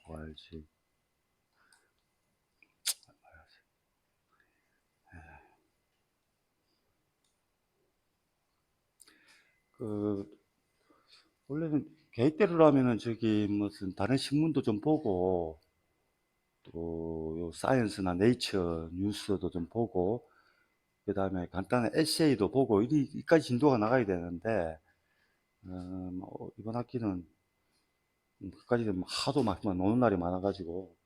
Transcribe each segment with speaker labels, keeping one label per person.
Speaker 1: ORG. 그, 원래는 계획대로라면은 저기 무슨 다른 신문도 좀 보고, 또 요 사이언스나 네이처 뉴스도 좀 보고, 그 다음에 간단한 에세이도 보고, 이까지 진도가 나가야 되는데, 이번 학기는 그까지 되면 하도 막 노는 날이 많아가지고,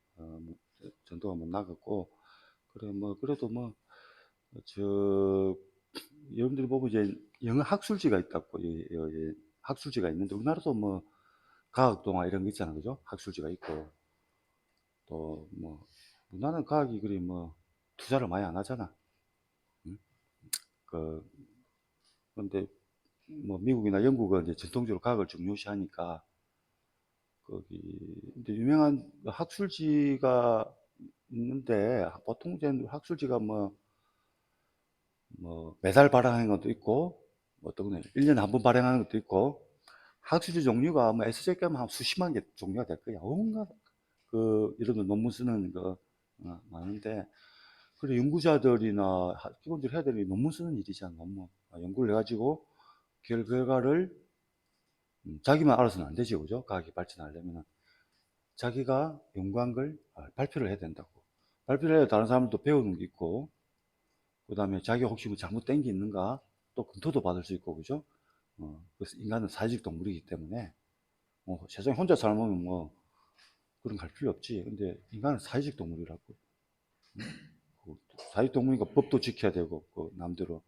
Speaker 1: 전도가 못 나갔고, 그래, 그래도 여러분들이 보면 이제 영어 학술지가 있다고, 학술지가 있는데, 우리나라도 과학동화 이런 거 있잖아, 그죠? 학술지가 있고, 또 우리나라는 과학이 그리 투자를 많이 안 하잖아. 응? 그, 근데 미국이나 영국은 이제 전통적으로 과학을 중요시하니까, 거기, 근데 유명한 학술지가 있는데, 보통 이제 학술지가 매달 발행하는 것도 있고, 어떤 건 1년에 한 번 발행하는 것도 있고, 학술지 종류가 에세이 가면 한 수십만 개 종류가 될 거야. 온갖, 이런 거 논문 쓰는 거, 많은데, 그래, 연구자들이나, 기본적으로 해야 되는 게 논문 쓰는 일이잖아, 논문. 연구를 해가지고, 결과를, 자기만 알아서는 안 되지, 그죠? 과학이 발전하려면은. 자기가 연구한 걸 발표를 해야 된다고. 발표를 해야 다른 사람들도 배우는 게 있고, 그 다음에 자기가 혹시 잘못된 게 있는가, 또 검토도 받을 수 있고, 그죠? 그래서 인간은 사회적 동물이기 때문에, 세상에 혼자 살면 그런 거 할 필요 없지. 근데 인간은 사회적 동물이라고. 사회적 동물이니까 법도 지켜야 되고, 남대로.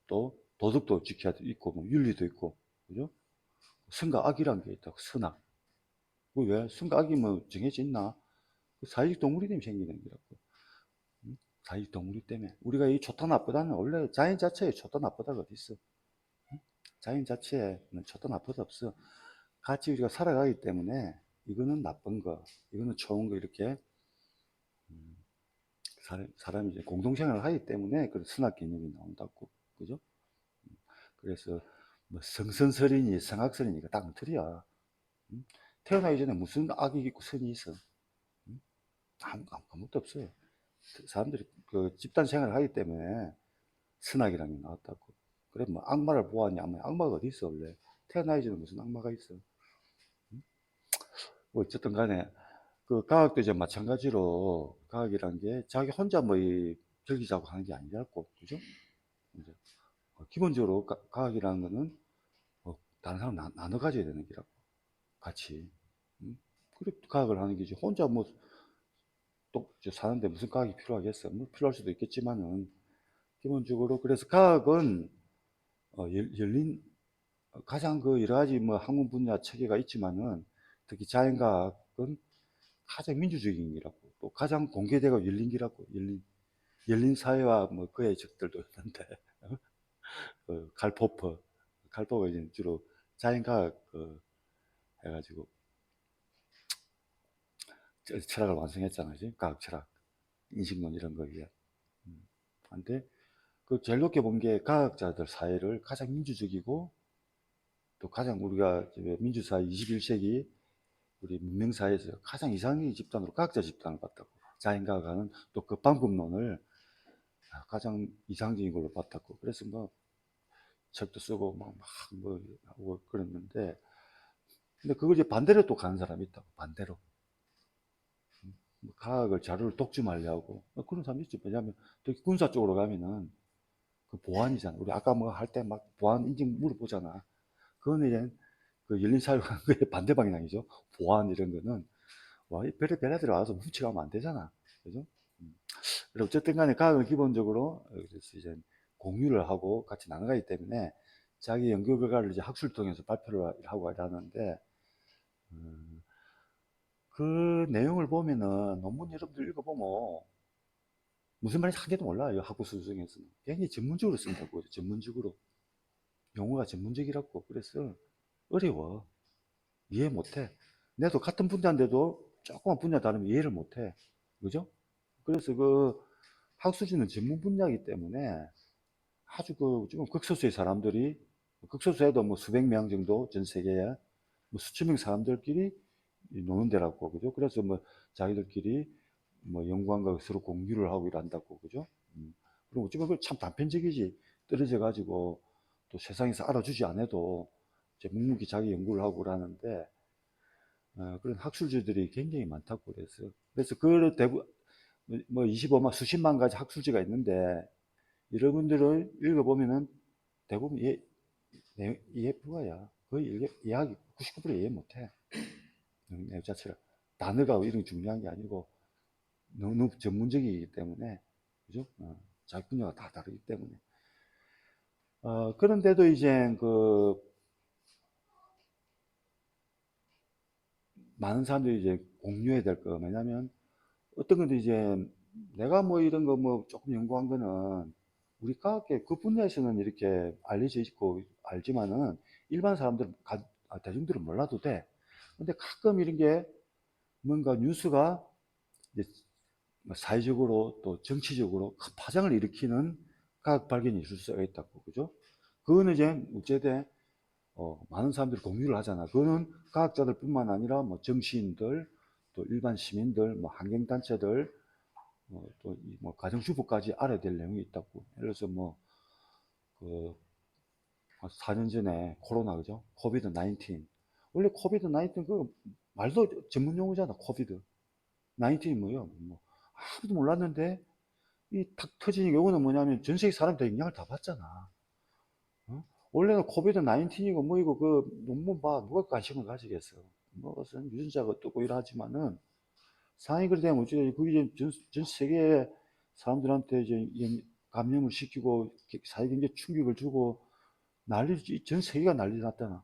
Speaker 1: 또 도덕도 지켜야 있고, 윤리도 있고, 그죠? 선과 악이란 게 있다고, 선악. 그 왜? 선과 악이 정해져 있나? 그 사회적 동물이 때문에 생기는 거라고. 사회적 동물이 때문에. 우리가 이 좋다 나쁘다는 원래 자연 자체에 좋다 나쁘다가 어디 있어? 자연 자체에는 좋다 나쁘다 없어. 같이 우리가 살아가기 때문에 이거는 나쁜 거, 이거는 좋은 거 이렇게 사람이 이제 공동생활을 하기 때문에 그런 선악 개념이 나온다고. 그죠? 그래서 성선설이니 성악설이니가 딱 틀이야. 태어나기 전에 무슨 악이 있고 선이 있어? 아무것도 없어요. 사람들이 그 집단 생활을 하기 때문에 선악이라는 게 나왔다고. 그래, 악마를 보았냐? 악마가 어디 있어, 원래? 태어나기 전에 무슨 악마가 있어? 어쨌든 간에, 그 과학도 이제 마찬가지로, 과학이란 게 자기 혼자 즐기자고 하는 게 아니라고, 그죠? 이제 기본적으로 과학이라는 거는 다른 사람 나눠 가져야 되는 거라고, 같이. 그래, 과학을 하는 게지. 혼자 또 사는데 무슨 과학이 필요하겠어? 필요할 수도 있겠지만은, 기본적으로, 그래서 과학은, 열린, 가장 여러 가지 학문 분야 체계가 있지만은, 특히 자연과학은 가장 민주적인 기라고, 또 가장 공개되고 열린 기라고, 열린 사회와 그의 적들도 있는데, 칼포퍼가 이제 주로 자연과학 해가지고 철학을 완성했잖아요. 과학 철학, 인식론 이런 거에. 근데 그 제일 높게 본 게 과학자들 사회를 가장 민주적이고, 또 가장 우리가 민주사회 21세기 우리 문명사회에서 가장 이상의 집단으로 과학자 집단을 봤다고. 자연과학하는 또 그 방법론을 가장 이상적인 걸로 봤다고. 그래서 책도 쓰고 하고 그랬는데, 근데 그걸 이제 반대로 또 가는 사람이 있다고. 반대로 과학을 자료를 독점하려고 그런 사람이 있죠. 왜냐하면 특히 군사 쪽으로 가면은 그 보안이잖아. 우리 아까 할 때 보안 인증 물어보잖아. 그거는 이제 그 열린 사회가 그의 반대 방향이죠. 보안 이런 거는 와, 이 별의들 와서 훔쳐가면 안 되잖아. 그죠? 그리고 어쨌든 간에 과학은 기본적으로 그래서 이제 공유를 하고 같이 나눠가기 때문에 자기 연구 결과를 이제 학술 통해서 발표를 하고 하는데, 그 내용을 보면은 논문 여러분들 읽어보면 무슨 말인지 한 개도 몰라요. 학부 수준에서는 굉장히 전문적으로 쓴다고. 전문적으로 용어가 전문적이라고. 그래서 어려워. 이해 못해. 내도 같은 분야인데도 조그만 분야 다르면 이해를 못해. 그죠? 그래서 그 학술지는 전문 분야이기 때문에 아주 지금 극소수의 사람들이, 극소수에도 수백 명 정도 전 세계에 수천 명 사람들끼리 노는 데라고, 그죠? 그래서 뭐 자기들끼리 뭐 연구한과 서로 공유를 하고 이런다고, 그죠? 그리고 어찌 보면 참 단편적이지. 떨어져 가지고 또 세상에서 알아주지 않아도 이제 묵묵히 자기 연구를 하고 그러는데, 그런 학술지들이 굉장히 많다고 그랬어요. 그래서 그 대부 뭐 25만 수십만 가지 학술지가 있는데, 여러분들을 읽어보면은 대부분 이해 불가야. 거의 이해하기 99% 이해 못해. 내용 자체가 단어가 이런 중요한 게 아니고 너무 전문적이기 때문에, 그죠? 자기 분야가 다 다르기 때문에. 그런데도 이제 그 많은 사람들이 이제 공유해야 될 거. 왜냐면 어떤 건데 이제 내가 뭐 이런 거 뭐 조금 연구한 거는 우리 과학계 그 분야에서는 이렇게 알려져 있고 알지만은 일반 사람들, 대중들은 몰라도 돼. 근데 가끔 이런 게 뭔가 뉴스가 이제 뭐 사회적으로 또 정치적으로 큰 파장을 일으키는 과학 발견이 있을 수가 있다고, 그죠? 그거는 이제 어쨌든 많은 사람들이 공유를 하잖아. 그거는 과학자들뿐만 아니라 뭐 정치인들, 또 일반 시민들, 뭐 환경단체들, 또뭐 가정주부까지 알아야 될 내용이 있다고. 예를 들어서 뭐그 4년 전에 코로나, 그죠? 코비드 19. 원래 코비드 19 그 말도 전문 용어잖아. 코비드 19이 뭐예요? 뭐 아무도 몰랐는데 이 탁 터지는 경우는 뭐냐면 전 세계 사람이 다 영향을 다 받잖아. 어? 원래는 코비드 19이고 뭐이고 그 논문 봐 누가 관심을 가지겠어. 뭐 무슨 유전자가 뜨고 이러지만은 상황이 그래 되면 어찌돼 그게 전 세계 사람들한테 이제 감염을 시키고 사회경제 충격을 주고 전 세계가 난리 났잖아.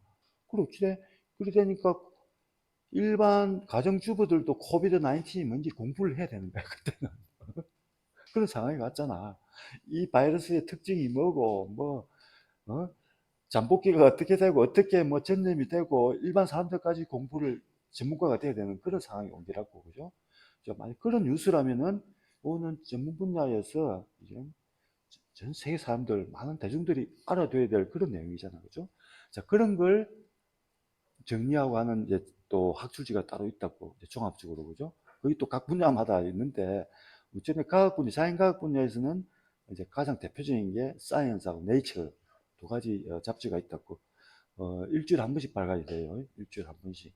Speaker 1: 그리고 어찌돼 그래 되니까 일반 가정주부들도 코비드 19이 뭔지 공부를 해야 되는 거야 그때는. 그런 상황이 왔잖아. 이 바이러스의 특징이 뭐고 뭐 어? 잠복기가 어떻게 되고 어떻게 뭐 전염이 되고 일반 사람들까지 공부를 전문가가 돼야 되는 그런 상황이 온 게라고, 그죠? 만약 그런 뉴스라면은 오는 전문 분야에서 이제 전 세계 사람들 많은 대중들이 알아둬야 될 그런 내용이잖아, 그죠? 자, 그런 걸 정리하고 하는 이제 또 학술지가 따로 있다고, 이제 종합적으로, 그죠? 거기 또 각 분야마다 있는데 어쩌면 과학 분야, 자연과학 분야에서는 이제 가장 대표적인 게 사이언스하고 네이처 두 가지 잡지가 있다고. 일주일에 한 번씩 발간이 돼요. 일주일에 한 번씩.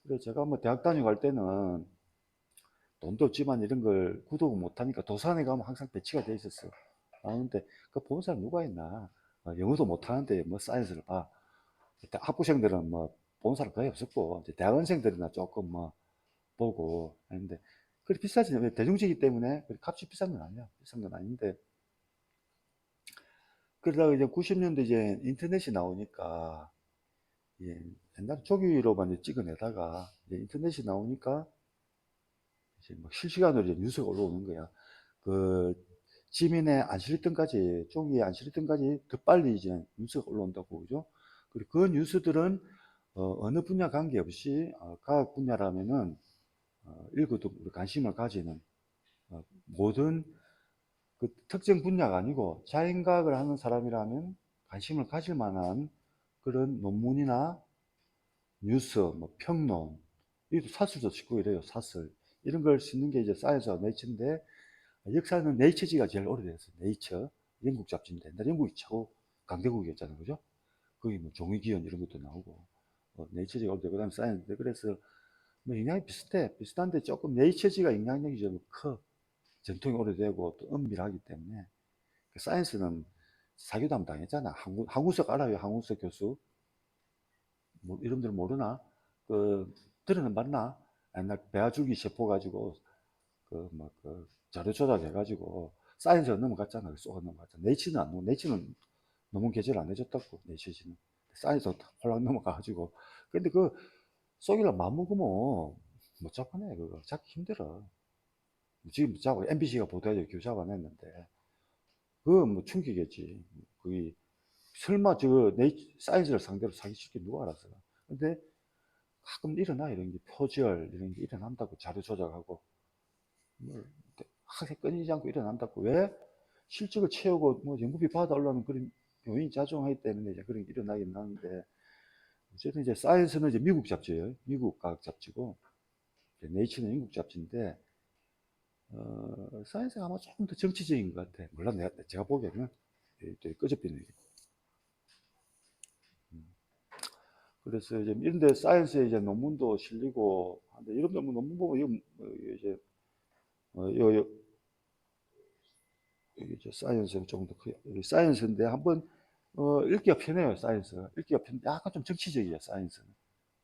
Speaker 1: 그래서 제가 뭐 대학 다니고 할 때는 돈도 없지만 이런 걸 구독을 못하니까 도서관에 가면 항상 배치가 돼 있었어. 근데 그 보는 사람 누가 있나? 영어도 못하는데 뭐 사이언스를 봐. 그때 학부생들은 뭐 보는 사람 거의 없었고, 이제 대학원생들이나 조금 뭐 보고 했는데, 그리 비싸지, 왜 대중지기 때문에 그리 값이 비싼 건 아니야. 비싼 건 아닌데. 그러다가 이제 90년대 이제 인터넷이 나오니까, 예, 옛날 조기로만 이제 찍어내다가 이제 인터넷이 나오니까 이제 막 실시간으로 이제 뉴스가 올라오는 거야. 그 지민의 안 실렸던까지, 종이에 안 실렸던까지 더 빨리 이제 뉴스가 올라온다고, 그죠? 그리고 그 뉴스들은 어느 분야 관계없이 과학 분야라면은 읽어도 관심을 가지는 모든 그 특정 분야가 아니고 자연과학을 하는 사람이라면 관심을 가질 만한 그런 논문이나 뉴스, 뭐 평론, 이것도 사설도 짓고 이래요. 사설 이런 걸 쓰는 게 이제 사이언스와 네이처인데, 역사는 네이처지가 제일 오래됐어요. 네이처 영국 잡지인데 옛날 영국이 최고 강대국이었잖아요, 그죠? 거기 뭐 종이기원 이런 것도 나오고 네이처지가 오래되고 그다음 사이언스인데, 그래서 뭐 영향이 비슷한데 조금 네이처지가 영향력이 좀 커. 전통이 오래되고 또 엄밀하기 때문에. 그 사이언스는 사교담 당했잖아. 항우석 알아요? 항우석 교수. 뭐 이름들 모르나? 그 들어는 봤나? 옛날 배아줄기 세포 가지고 그 자료 조작해가지고 사이언스가 넘어갔잖아. 쏘가 넘어갔잖아. 네이처는 안 넘어. 네이처는 논문 게재를 안 해줬다고. 네이처지는 사이언스 홀랑 넘어가가지고. 근데 그 쏘기를 마음먹으면 못 잡아내. 그거 잡기 힘들어. 지금 잡아 MBC가 보도해서 교수 잡아냈는데 그거 뭐 충격이었지. 거기 설마 저 사이즈를 상대로 사기칠 게 누가 알았어. 근데 가끔 일어나 이런 게 표절 이런 게 일어난다고. 자료 조작하고 뭐 하게 끊이지 않고 일어난다고. 왜? 실적을 채우고 뭐 연구비 받아 올라오는 그런 요인이 작용하기 때문에 이제 그런 게 일어나긴 하는데, 어쨌든 이제 사이언스는 이제 미국 잡지예요. 미국 과학 잡지고, 네이처는 영국 잡지인데, 사이언스가 아마 조금 더 정치적인 것 같아. 물론 제가 보기에는 되게 끄집히는 얘기. 그래서 이제 이런 데 사이언스에 이제 논문도 실리고, 근데 이런 논문 보면 이제, 요, 이제 사이언스는 조금 더 커요. 사이언스인데 한번, 읽기가 편해요, 사이언스가. 읽기가 편한데 약간 좀 정치적이에요, 사이언스는.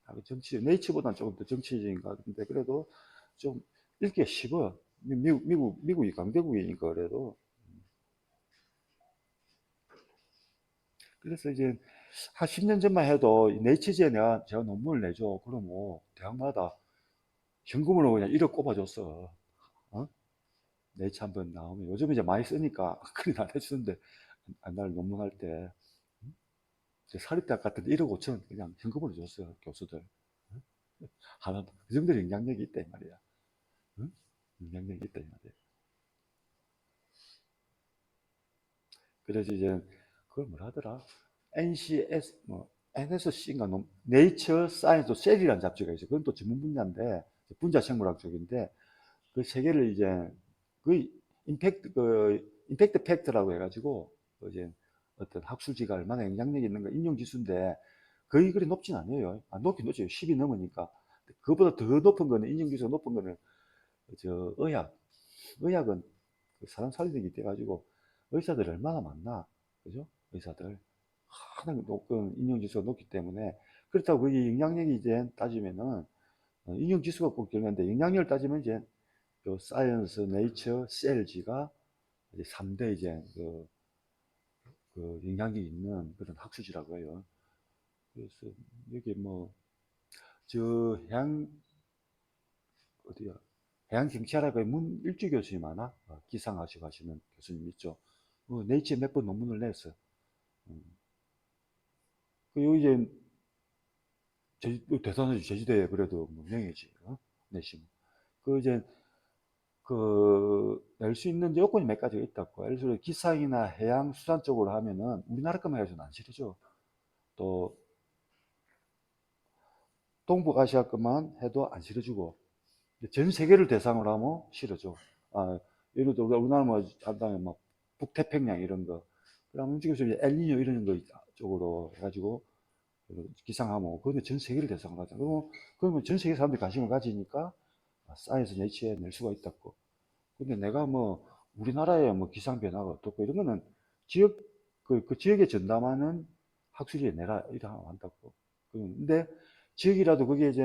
Speaker 1: 약간 네이처보다는 조금 더 정치적인 것 같은데, 그래도 좀 읽기가 쉽어. 미국이 강대국이니까 그래도. 그래서 이제 한 10년 전만 해도 네이처지에 제가 논문을 내줘. 그럼 뭐, 대학마다 현금으로 그냥 1억 꼽아줬어. 어? 네이처 한번 나오면. 요즘 이제 많이 쓰니까 그리 안 해주는데, 옛날 논문할 때. 사립대학 같은 데 1억 5천 그냥 현금으로 줬어요, 교수들. 응? 하나, 그 정도 영향력이 있다, 이 말이야. 응? 영향력이 있다, 이 말이야. 그래서 이제, 그걸 뭐라 하더라? NCS, 뭐, NSC인가, 네이처 사이언스 셀이라는 잡지가 있어요. 그건 또 전문 분야인데, 분자 생물학 쪽인데, 그 세 개를 이제, 그 임팩트 팩트라고 해가지고, 이제 어떤 학술지가 얼마나 영향력이 있는가 인용 지수인데, 거의 그리 높진 않아요. 높긴 높죠. 10이 넘으니까. 그보다 더 높은 거는, 인용 지수가 높은 거는, 의학은 그 사람 살리기 돼가지고, 의사들 얼마나 많나. 그죠? 의사들. 하나는 높은 인용 지수가 높기 때문에, 그렇다고 그게 영향력이 이제 따지면은, 인용 지수가 꼭 중요한데, 영향력을 따지면 이제, 사이언스, 네이처, 셀지가 이제 3대 이제 그 영향이 있는 그런 학술지라고 해요. 그래서 여기 뭐, 저 어디야? 해양경찰학의 문일주 교수님 아나? 기상하시고 하시는 교수님 있죠. 네이처에 몇 번 논문을 냈어. 음. 이제 대단하지. 제주대에 그래도 뭐 명예지. 내시면. 이제 낼 수 있는 요건이 몇 가지가 있다고. 예를 들어 기상이나 해양 수산 쪽으로 하면은 우리나라 것만 해서는 안 실어줘. 또 동북아시아 것만 해도 안 실어주고 전 세계를 대상으로 하면 실어줘. 아, 예를 들어 우리나라 뭐 한다면 뭐 북태평양 이런 거. 그러면 움직여서 엘니뇨 이런 거 쪽으로 해가지고 기상하면 그건 전 세계를 대상으로 하자. 그러면 전 세계 사람들이 관심을 가지니까 사이언스 네이처에 낼 수가 있다고. 근데 내가 뭐 우리나라의 뭐 기상 변화가 어떻고 이런 거는 지역 그 지역에 전담하는 학술지에 내라 이러면 한다고. 근데 지역이라도 그게 이제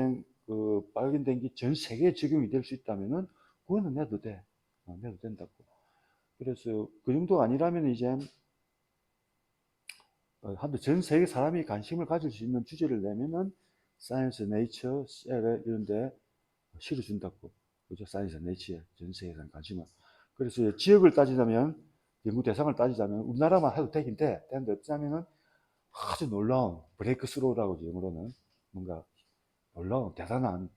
Speaker 1: 발견된 게 전 세계에 적용이 될 수 있다면은 그거는 내도 돼. 내도 된다고. 그래서 그 정도 아니라면 이제 한데 전 세계 사람이 관심을 가질 수 있는 주제를 내면은 사이언스, 네이처, 셀에 이런 데 실어준다고. 그죠? 사이언스, 네이처에 전 세계 사람 관심을. 그래서 지역을 따지자면 연구 대상을 따지자면 우리나라만 해도 되긴 돼. 되는데 어쩌면은 아주 놀라운 브레이크 스루라고 영어로는 뭔가 놀라운 대단한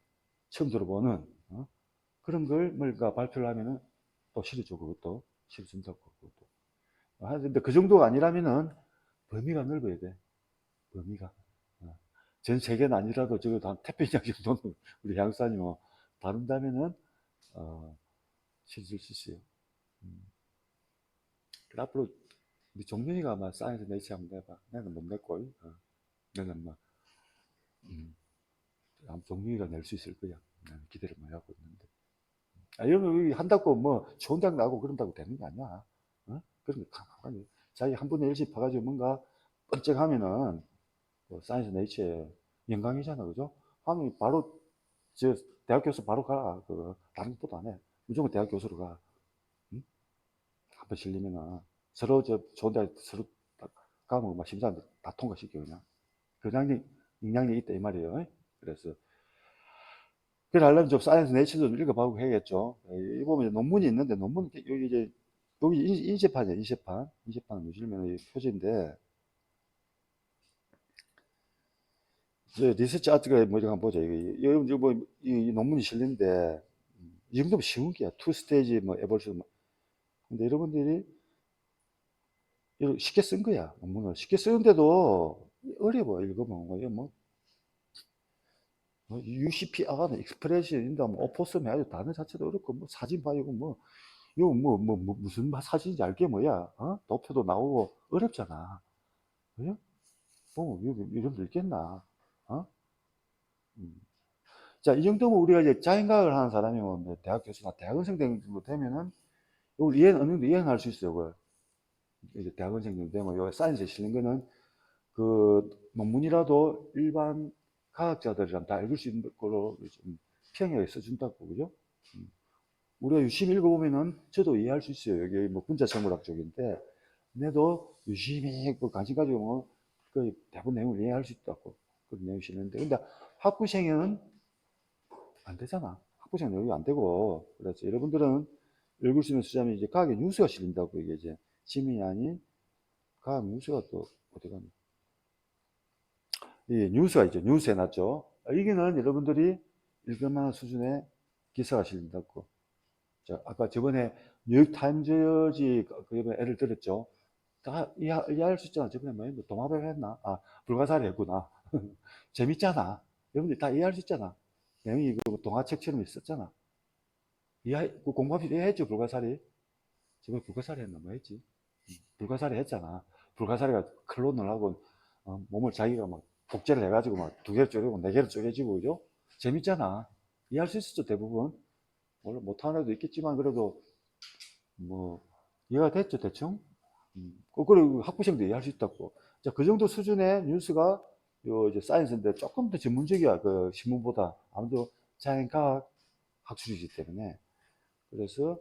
Speaker 1: 처음 들어보는 그런 걸 뭔가 발표를 하면은 또 실어줘. 그것도 실어준다고. 그것도. 근데 그 정도가 아니라면은 범위가 넓어야 돼. 범위가. 어. 전 세계는 아니라도 적어도 한 태평양 정도는 우리 양산이 뭐 다룬다면은 어, 실을 수 있어요. 음. 그래, 앞으로 우리 종윤이가 아마 사이언스 네이처 한번 내봐. 나는 못 냈고, 나는 막 아마 종윤이가 낼 수 있을 거야. 나는 기대를 많이 하고 있는데. 이러면 한다고 뭐 좋은 대학 나고 그런다고 되는 게 아니야. 그런 거 가만히 자기 한 번에 일찍 봐가지고 뭔가 번쩍 하면은 뭐 사이언스 네이처에 영광이잖아, 그죠? 하면 바로 저 대학 교수 바로 가. 다른 것도 안 해. 무조건 대학 교수로 가. 응? 한번 실리면은 서로 좋은 대학 서로 가면 막 심사들 다 통과시켜 그냥. 그냥 영향력이 있다 이 말이에요. 그래서 그래 하려면 좀 사이언스 네이처도 좀 읽어보고 해야겠죠. 이 보면 논문이 있는데 논문 여기 이제 여기 인쇄판이야 인쇄판 누질면 표지인데 저 리서치 아트가 뭐 이런 거 한번 보자. 여기 뭐이 논문이 실린데 이 정도면 쉬운 게야. 투 스테이지 뭐 에볼루션. 근데 여러분들이 이거 쉽게 쓴 거야 논문을 쉽게 쓰는데도 어려워 읽어보면 뭐 UCP 아가는 익스프레션인다, 뭐, 오포섬 해가지고 단어 자체도 어렵고, 뭐, 사진 봐이고, 뭐, 이거 무슨 사진인지 알게 뭐야, 도표도 나오고, 어렵잖아. 그죠? 이런 거 있겠나? 어? 음. 자, 이 정도면 우리가 이제 자연과학을 하는 사람이면, 뭐 대학 교수나 대학원생 정도 되면은, 이걸 어느 정도 이해할 수 있어요, 그걸. 이제 대학원생 정도 되면, 요 사이언스에 실린 거는, 그, 논문이라도 일반 과학자들이랑 다 읽을 수 있는 걸로 좀 평형하게 써준다고, 그죠? 음. 우리가 유심히 읽어보면은 저도 이해할 수 있어요. 여기 뭐 분자생물학 쪽인데, 근데도 유심히 그 관심 가지고 뭐, 그 대부분 내용을 이해할 수 있다고. 그런 내용이 실렸는데, 근데 학부생에는 안 되잖아. 학부생 내용이 안 되고, 그래서 여러분들은 읽을 수 있는 수자면 이제 과학의 뉴스가 실린다고, 이게 이제 지민이 아닌 과학 뉴스가 또 어디 갔나. 이 뉴스가 있죠. 뉴스에 났죠. 이게는 여러분들이 읽을 만한 수준의 기사가 실린다고. 자, 아까 저번에 뉴욕 타임즈지 그 애를 들었죠. 다 이해할 수 있잖아. 저번에 뭐 도마뱀 했나? 아, 불가사리 했구나. 재밌잖아. 여러분들 다 이해할 수 있잖아. 내용이 그 동화책처럼 있었잖아. 그 공부하면서 이해했죠, 불가사리? 저번에 불가사리 했나? 뭐 했지? 불가사리 했잖아. 불가사리가 클론을 하고, 몸을 자기가 막 복제를 해가지고 막 두 개를 쪼개고 네 개를 쪼개지고, 그죠? 재밌잖아. 이해할 수 있었죠, 대부분. 물론 못하는 애도 있겠지만, 그래도 뭐, 이해가 됐죠, 대충? 그리고 학부생도 이해할 수 있다고. 자, 그 정도 수준의 뉴스가 요 이제 사이언스인데 조금 더 전문적이야, 그 신문보다. 아무래도 자연과학 학술이기 때문에. 그래서,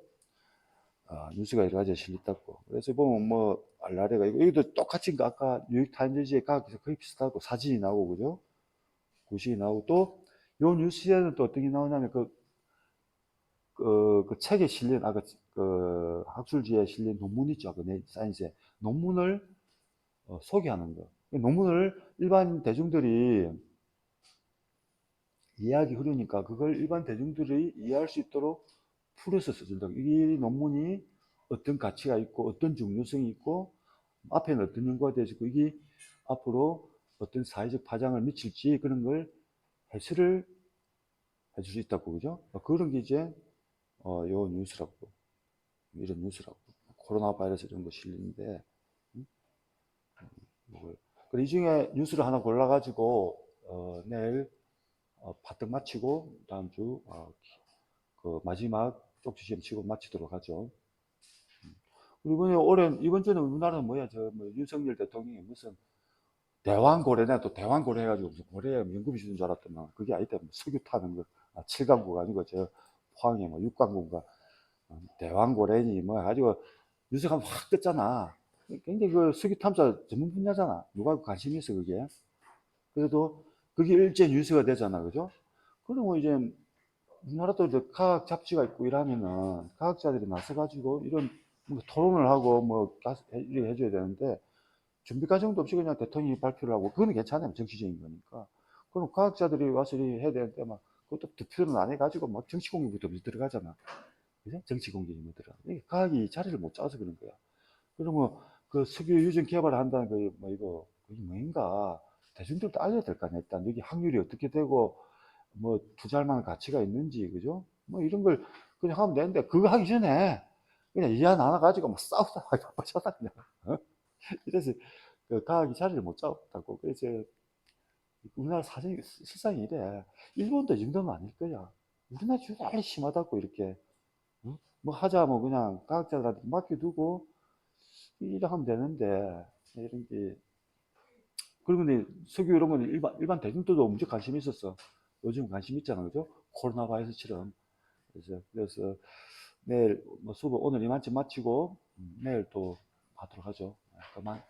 Speaker 1: 뉴스가 여러 가지 실렸다고. 그래서 보면 뭐, 알라레가, 이것도 똑같이 그 아까 뉴욕타임즈의 과학에서 거의 비슷하고, 사진이 나오고, 그죠? 구식이 나오고, 또, 요 뉴스에는 또 어떤 게 나오냐면, 그 책에 실린, 그 학술지에 실린 논문 있죠. 그 사이언스에. 논문을 소개하는 거. 논문을 일반 대중들이 이해하기 어려우니까 그걸 일반 대중들이 이해할 수 있도록 풀어서 써준다. 이 논문이 어떤 가치가 있고 어떤 중요성이 있고 앞에는 어떤 연구가 되어 있고 이게 앞으로 어떤 사회적 파장을 미칠지 그런 걸 해설을 해줄 수 있다고 그죠? 그런 게 이제 요 뉴스라고 이런 뉴스라고 코로나 바이러스 이런 거 실리는데 그리고 이 중에 뉴스를 하나 골라가지고 내일 바짝 마치고 다음 주 그 마지막 쪽지 시험 치고 마치도록 하죠. 그리고 이번 주에는 우리나라는 뭐야 저뭐 윤석열 대통령이 무슨 대왕고래네 또 대왕고래 해가지고 무슨 고래에 연금이 주는 줄 알았더만 그게 아니다. 뭐 석유 타는 거 7강구가 아니고 저 포항에 뭐 6강구가 대왕고래니 뭐 해가지고 뉴스 가면 확 떴잖아. 굉장히 그 석유 탐사 전문 분야잖아. 누가 관심이 있어 그게. 그래도 그게 일제 뉴스가 되잖아, 그죠? 그리고 이제 우리나라도 이제 과학 잡지가 있고 이러면은 과학자들이 나서가지고 이런 뭐 토론을 하고 뭐 이렇게 해줘야 되는데 준비 과정도 없이 그냥 대통령이 발표를 하고 그거는 괜찮아요, 정치적인 거니까. 그럼 과학자들이 와서 이렇게 해야 되는데 막 그것도 투표는 안 해가지고 막 정치 공격부터 들어가잖아, 그죠? 정치 공격이 뭐 들어가. 이게 과학이 자리를 못 잡아서 그런 거야. 그러면 그 석유 유전 개발을 한다는 거 뭐 이거 그게 뭔가 대중들도 알려야 될 거 아니야. 일단 여기 확률이 어떻게 되고 뭐 투자할 만한 가치가 있는지 그죠? 뭐 이런 걸 그냥 하면 되는데 그거 하기 전에 그냥 이 안 하나 가지고 막 싸우다가 바빠졌다 그냥. 어? 이래서 그 과학이 자리를 못 잡았다고. 그래서 우리나라 사정이 세상이 이래. 일본도 이 정도는 아닐 거야. 우리나라 제일 심하다고 이렇게. 어? 뭐 하자 뭐 그냥 과학자들한테 맡겨두고 일을 하면 되는데 이런 게 그리고 근데 석유 이런 거는 일반 대중들도 엄청 관심이 있었어. 요즘 관심 있잖아, 그죠? 코로나 바이러스처럼. 그래서 내일 뭐 수업 오늘 이만큼 마치고 내일 또 하도록 하죠. 그만.